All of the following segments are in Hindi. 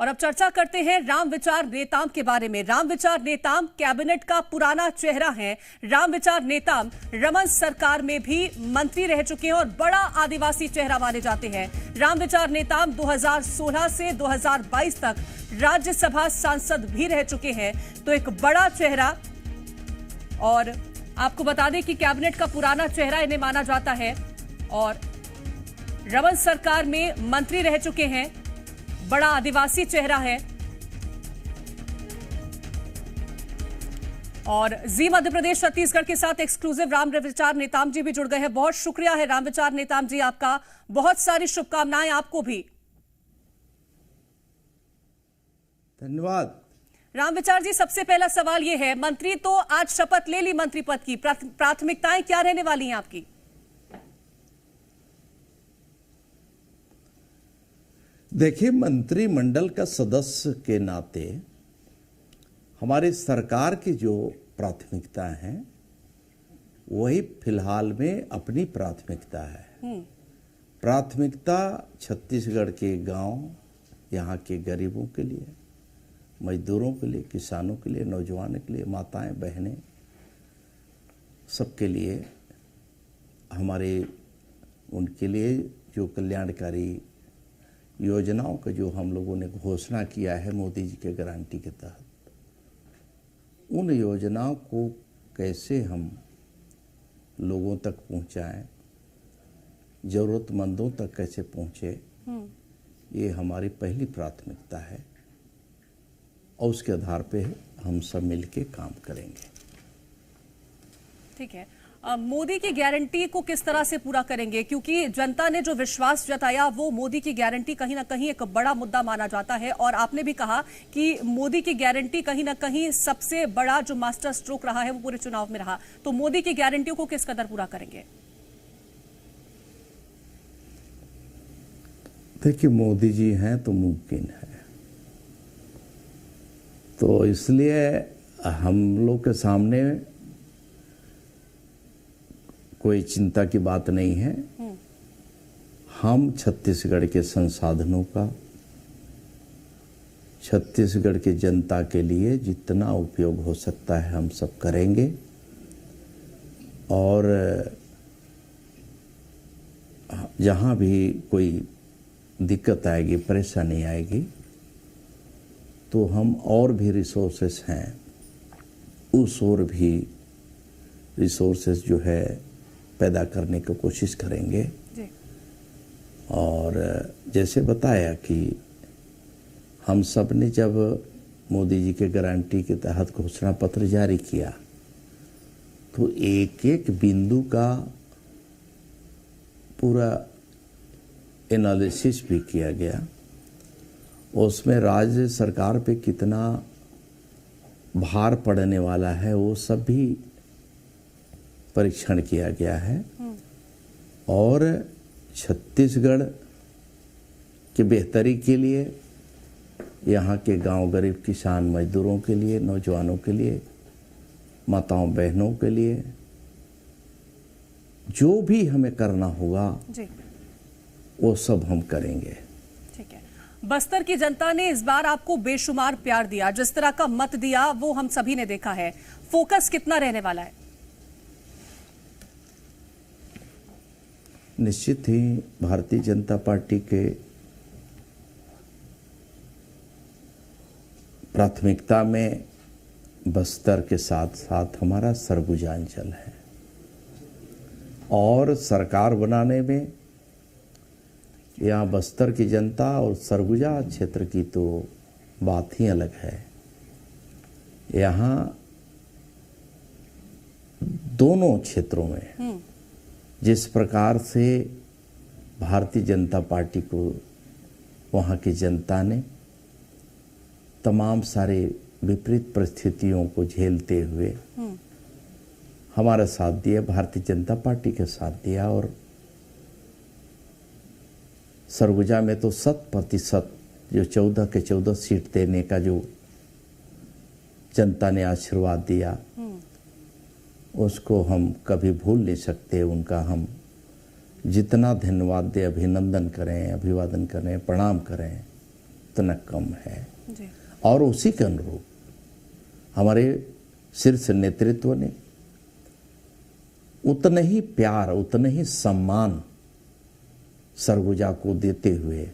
और अब चर्चा करते हैं राम विचार नेताम के बारे में। राम विचार नेताम कैबिनेट का पुराना चेहरा है। राम विचार नेताम रमन सरकार में भी मंत्री रह चुके हैं और बड़ा आदिवासी चेहरा माने जाते हैं। राम विचार नेताम 2016 से 2022 तक राज्यसभा सांसद भी रह चुके हैं, तो एक बड़ा चेहरा। और आपको बता दें कि कैबिनेट का पुराना चेहरा इन्हें माना जाता है और रमन सरकार में मंत्री रह चुके हैं, बड़ा आदिवासी चेहरा है। और जी मध्य प्रदेश छत्तीसगढ़ के साथ एक्सक्लूसिव राम विचार नेताम जी भी जुड़ गए हैं। बहुत शुक्रिया है राम विचार नेताम जी आपका, बहुत सारी शुभकामनाएं आपको भी। धन्यवाद। राम विचार जी, सबसे पहला सवाल यह है, मंत्री तो आज शपथ ले ली मंत्री पद की, प्राथमिकताएं क्या रहने वाली हैं आपकी? देखिए, मंत्रिमंडल का सदस्य के नाते हमारी सरकार की जो प्राथमिकता है वही फिलहाल में अपनी प्राथमिकता है। प्राथमिकता छत्तीसगढ़ के गांव, यहाँ के गरीबों के लिए, मजदूरों के लिए, किसानों के लिए, नौजवानों के लिए, माताएं बहनें, सबके लिए हमारे उनके लिए जो कल्याणकारी योजनाओं का जो हम लोगों ने घोषणा किया है मोदी जी के गारंटी के तहत, उन योजनाओं को कैसे हम लोगों तक पहुंचाएं, जरूरतमंदों तक कैसे पहुंचे, ये हमारी पहली प्राथमिकता है और उसके आधार पे हम सब मिलके काम करेंगे। ठीक है। मोदी की गारंटी को किस तरह से पूरा करेंगे, क्योंकि जनता ने जो विश्वास जताया वो मोदी की गारंटी कहीं ना कहीं एक बड़ा मुद्दा माना जाता है। और आपने भी कहा कि मोदी की गारंटी कहीं ना कहीं सबसे बड़ा जो मास्टर स्ट्रोक रहा है वो पूरे चुनाव में रहा, तो मोदी की गारंटियों को किस कदर पूरा करेंगे? देखिए, मोदी जी हैं तो मुमकिन है, तो इसलिए हम लोग के सामने कोई चिंता की बात नहीं है। हम छत्तीसगढ़ के संसाधनों का, छत्तीसगढ़ की जनता के लिए जितना उपयोग हो सकता है हम सब करेंगे। और जहाँ भी कोई दिक्कत आएगी, परेशानी आएगी, तो हम और भी रिसोर्सेस हैं, उस और भी रिसोर्सेस जो है पैदा करने की कोशिश करेंगे जी। और जैसे बताया कि हम सब ने जब मोदी जी के गारंटी के तहत घोषणा पत्र जारी किया तो एक एक बिंदु का पूरा एनालिसिस भी किया गया। उसमें राज्य सरकार पे कितना भार पड़ने वाला है वो सब भी परीक्षण किया गया है। और छत्तीसगढ़ की बेहतरी के लिए, यहाँ के गांव गरीब किसान मजदूरों के लिए, नौजवानों के लिए, माताओं बहनों के लिए जो भी हमें करना होगा जी, वो सब हम करेंगे। ठीक है। बस्तर की जनता ने इस बार आपको बेशुमार प्यार दिया, जिस तरह का मत दिया वो हम सभी ने देखा है। फोकस कितना रहने वाला है? निश्चित ही भारतीय जनता पार्टी के प्राथमिकता में बस्तर के साथ साथ हमारा सरगुजा अंचल है। और सरकार बनाने में यहाँ बस्तर की जनता और सरगुजा क्षेत्र की तो बात ही अलग है। यहाँ दोनों क्षेत्रों में जिस प्रकार से भारतीय जनता पार्टी को वहाँ की जनता ने तमाम सारे विपरीत परिस्थितियों को झेलते हुए हमारा साथ दिया, भारतीय जनता पार्टी के साथ दिया। और सरगुजा में तो 100% जो 14 के 14 सीट देने का जो जनता ने आशीर्वाद दिया उसको हम कभी भूल नहीं सकते। उनका हम जितना धन्यवाद दें, अभिनंदन करें, अभिवादन करें, प्रणाम करें, उतना कम है। जी। और उसी के अनुरूप हमारे शीर्ष नेतृत्व ने उतना ही प्यार, उतना ही सम्मान सरगुजा को देते हुए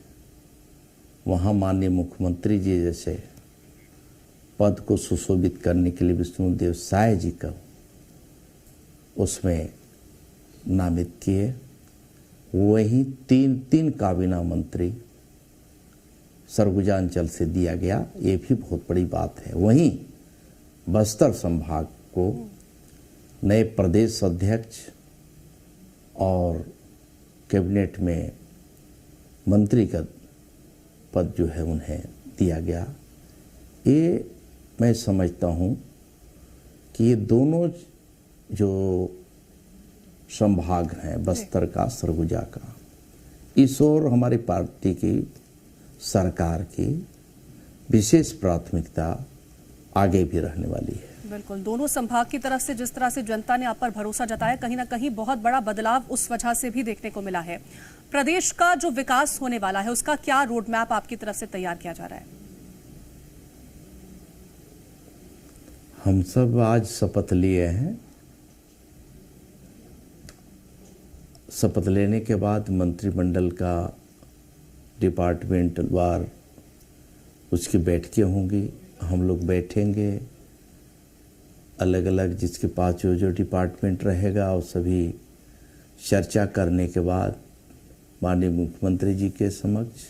वहाँ माननीय मुख्यमंत्री जी जैसे पद को सुशोभित करने के लिए विष्णुदेव साय जी का उसमें नामित किए। वही तीन काबीना मंत्री सरगुजा अंचल से दिया गया, ये भी बहुत बड़ी बात है। वहीं बस्तर संभाग को नए प्रदेश अध्यक्ष और कैबिनेट में मंत्री का पद जो है उन्हें दिया गया। ये मैं समझता हूँ कि ये दोनों जो संभाग हैं, बस्तर का, सरगुजा का, इस ओर हमारी पार्टी की सरकार की विशेष प्राथमिकता आगे भी रहने वाली है। बिल्कुल, दोनों संभाग की तरफ से जिस तरह से जनता ने आप पर भरोसा जताया, कहीं ना कहीं बहुत बड़ा बदलाव उस वजह से भी देखने को मिला है। प्रदेश का जो विकास होने वाला है उसका क्या रोड मैप आपकी तरफ से तैयार किया जा रहा है? हम सब आज शपथ लिए हैं। शपथ लेने के बाद मंत्रिमंडल का डिपार्टमेंट वार उसकी बैठकें होंगी, हम लोग बैठेंगे, अलग अलग जिसके पास जो डिपार्टमेंट रहेगा और सभी चर्चा करने के बाद माननीय मुख्यमंत्री जी के समक्ष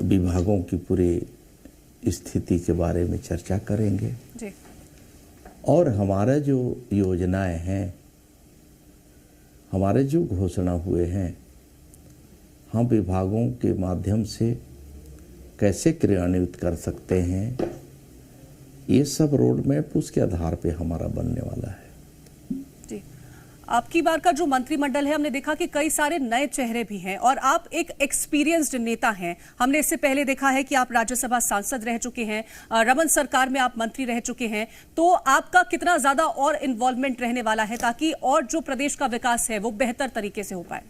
विभागों की पूरी स्थिति के बारे में चर्चा करेंगे जी। और हमारा जो योजनाएं हैं, हमारे जो घोषणा हुए हैं, हम विभागों के माध्यम से कैसे क्रियान्वित कर सकते हैं, ये सब रोड मैप उसके आधार पे हमारा बनने वाला है। जी, आपकी बार का जो मंत्रिमंडल है, हमने देखा कि कई सारे नए चेहरे भी हैं और आप एक एक्सपीरियंस्ड नेता हैं। हमने इससे पहले देखा है कि आप राज्यसभा सांसद रह चुके हैं, रमन सरकार में आप मंत्री रह चुके हैं, तो आपका कितना ज्यादा और इन्वॉल्वमेंट रहने वाला है ताकि और जो प्रदेश का विकास है वो बेहतर तरीके से हो पाए?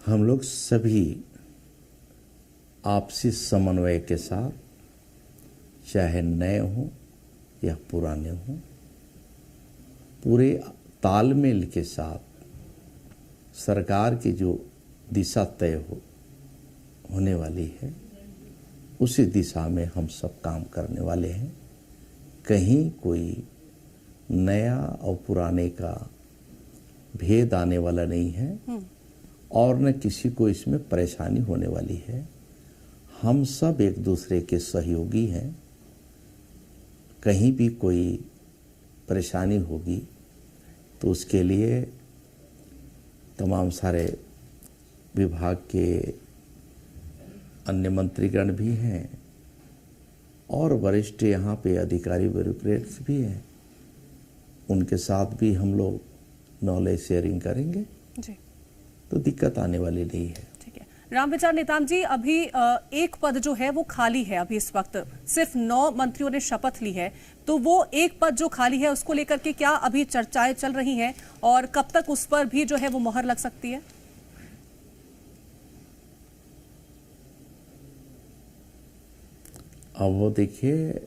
हम लोग सभी आपसी समन्वय के साथ, चाहे नए हों या पुराने हों, पूरे तालमेल के साथ सरकार की जो दिशा तय होने वाली है उसी दिशा में हम सब काम करने वाले हैं। कहीं कोई नया और पुराने का भेद आने वाला नहीं है और न किसी को इसमें परेशानी होने वाली है। हम सब एक दूसरे के सहयोगी हैं। कहीं भी कोई परेशानी होगी तो उसके लिए तमाम सारे विभाग के अन्य मंत्रीगण भी हैं और वरिष्ठ यहाँ पे अधिकारी ब्यूरोक्रेट्स भी हैं, उनके साथ भी हम लोग नॉलेज शेयरिंग करेंगे जी। तो दिक्कत आने वाली नहीं है। ठीक है। रामविचार नेताम जी, अभी एक पद जो है वो खाली है। अभी इस वक्त सिर्फ 9 मंत्रियों ने शपथ ली है, तो वो एक पद जो खाली है उसको लेकर के क्या अभी चर्चाएं चल रही हैं और कब तक उस पर भी जो है वो मोहर लग सकती है? अब वो देखिए,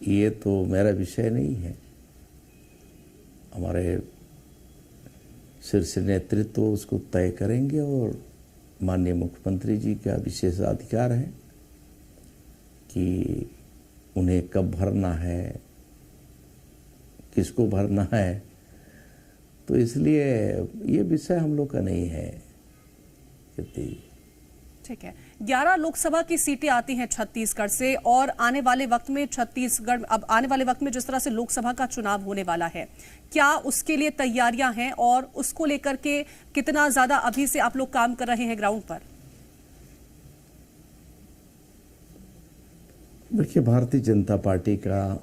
ये तो मेरा विषय नहीं है। हमारे शीर्ष नेतृत्व उसको तय करेंगे और माननीय मुख्यमंत्री जी का विशेष अधिकार है कि उन्हें कब भरना है, किसको भरना है, तो इसलिए ये विषय हम लोग का नहीं है। ठीक है। 11 लोकसभा की सीटें आती हैं छत्तीसगढ़ से और आने वाले वक्त में छत्तीसगढ़, अब आने वाले वक्त में जिस तरह से लोकसभा का चुनाव होने वाला है, क्या उसके लिए तैयारियां हैं और उसको लेकर के कितना ज्यादा अभी से आप लोग काम कर रहे हैं ग्राउंड पर? देखिए, भारतीय जनता पार्टी का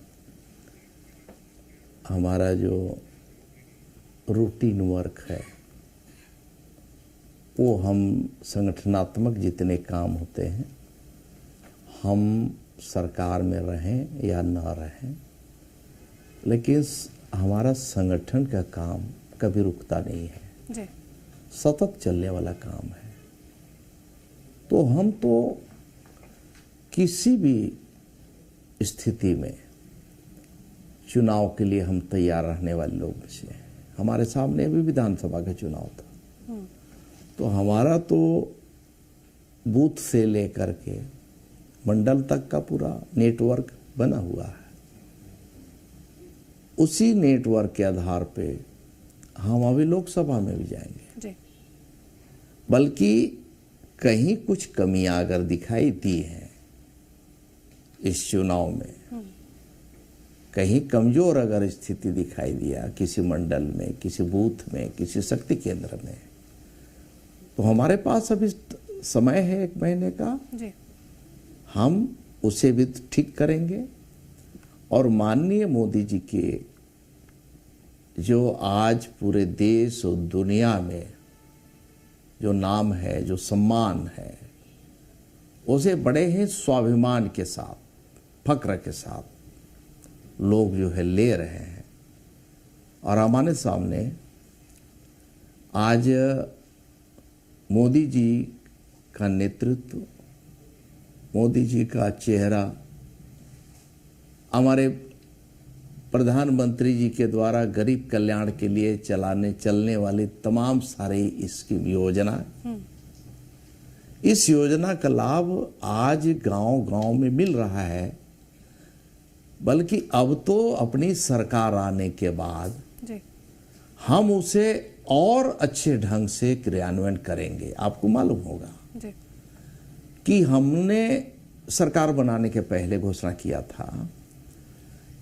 हमारा जो रूटीन वर्क है वो हम संगठनात्मक जितने काम होते हैं, हम सरकार में रहें या न रहें, लेकिन हमारा संगठन का काम कभी रुकता नहीं है। जी। सतत चलने वाला काम है। तो हम तो किसी भी स्थिति में चुनाव के लिए हम तैयार रहने वाले लोग में से हैं। हमारे सामने अभी विधानसभा का चुनाव था, तो हमारा तो बूथ से लेकर के मंडल तक का पूरा नेटवर्क बना हुआ है। उसी नेटवर्क के आधार पे हम अभी लोकसभा में भी जाएंगे जी। बल्कि कहीं कुछ कमियां अगर दिखाई दी हैं इस चुनाव में, कहीं कमजोर अगर स्थिति दिखाई दिया किसी मंडल में, किसी बूथ में, किसी शक्ति केंद्र में, तो हमारे पास अभी समय है 1 महीने का जी। हम उसे भी ठीक करेंगे। और माननीय मोदी जी के जो आज पूरे देश और दुनिया में जो नाम है, जो सम्मान है, उसे बड़े ही स्वाभिमान के साथ, फक्र के साथ लोग जो है ले रहे हैं। और हमारे सामने आज मोदी जी का नेतृत्व, मोदी जी का चेहरा, हमारे प्रधानमंत्री जी के द्वारा गरीब कल्याण के लिए चलने वाली तमाम सारी स्कीम योजना, इस योजना का लाभ आज गांव-गांव में मिल रहा है। बल्कि अब तो अपनी सरकार आने के बाद जी। हम उसे और अच्छे ढंग से क्रियान्वयन करेंगे। आपको मालूम होगा जी। कि हमने सरकार बनाने के पहले घोषणा किया था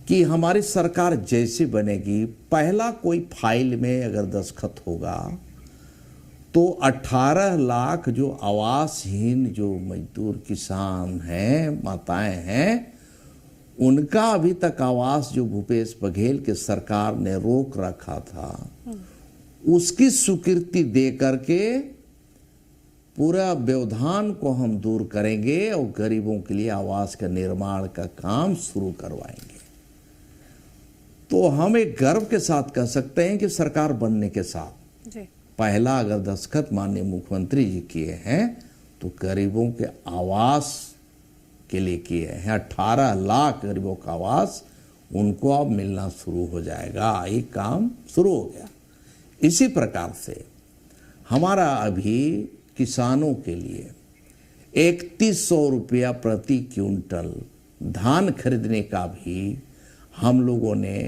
कि हमारी सरकार जैसी बनेगी, पहला कोई फाइल में अगर दस्तखत होगा तो 18 लाख जो आवासहीन जो मजदूर किसान हैं, माताएं हैं, उनका अभी तक आवास जो भूपेश बघेल के सरकार ने रोक रखा था, उसकी स्वीकृति दे करके पूरा व्यवधान को हम दूर करेंगे और गरीबों के लिए आवास का निर्माण का काम शुरू करवाएंगे। तो हम एक गर्व के साथ कह सकते हैं कि सरकार बनने के साथ जी। पहला अगर दस्तखत माननीय मुख्यमंत्री जी किए हैं तो गरीबों के आवास के लिए किए हैं। 18 लाख गरीबों का आवास उनको अब मिलना शुरू हो जाएगा। ये काम शुरू हो गया। इसी प्रकार से हमारा अभी किसानों के लिए 3100 रुपया प्रति क्विंटल धान खरीदने का भी हम लोगों ने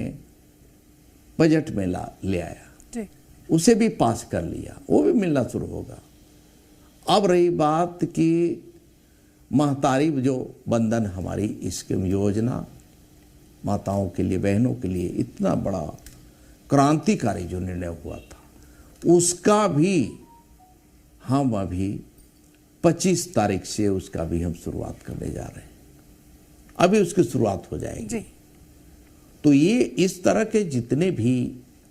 बजट में ले आया जी। उसे भी पास कर लिया, वो भी मिलना शुरू होगा। अब रही बात कि महतारी जो बंधन हमारी स्कीम योजना माताओं के लिए, बहनों के लिए इतना बड़ा क्रांतिकारी जो निर्णय हुआ था, उसका भी हम अभी 25 तारीख से उसका भी हम शुरुआत करने जा रहे हैं। अभी उसकी शुरुआत हो जाएगी जी। तो ये इस तरह के जितने भी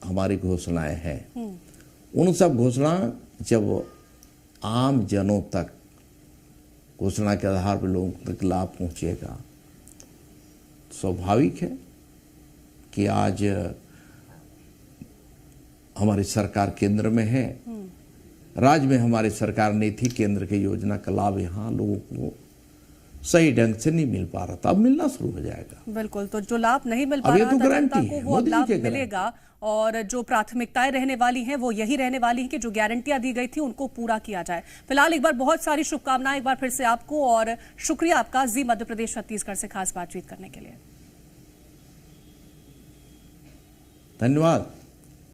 हमारी घोषणाएं हैं, उन सब घोषणा जब आम जनों तक घोषणा के आधार पर लोगों तक लाभ पहुंचेगा, स्वाभाविक है कि आज हमारी सरकार केंद्र में है, राज्य में हमारी सरकार नहीं थी, केंद्र की योजना का लाभ यहाँ लोगों को सही ढंग से नहीं मिल पा रहा था, अब मिलना शुरू हो जाएगा। बिल्कुल, तो जो लाभ नहीं मिल पा रहा था जनता को वो अब लाभ मिलेगा। और जो प्राथमिकताएं रहने वाली हैं वो यही रहने वाली हैं कि जो गारंटियां दी गई थी उनको पूरा किया जाए। फिलहाल एक बार बहुत सारी शुभकामनाएं एक बार फिर से आपको, और शुक्रिया आपका जी मध्य प्रदेश छत्तीसगढ़ से खास बातचीत करने के लिए। धन्यवाद।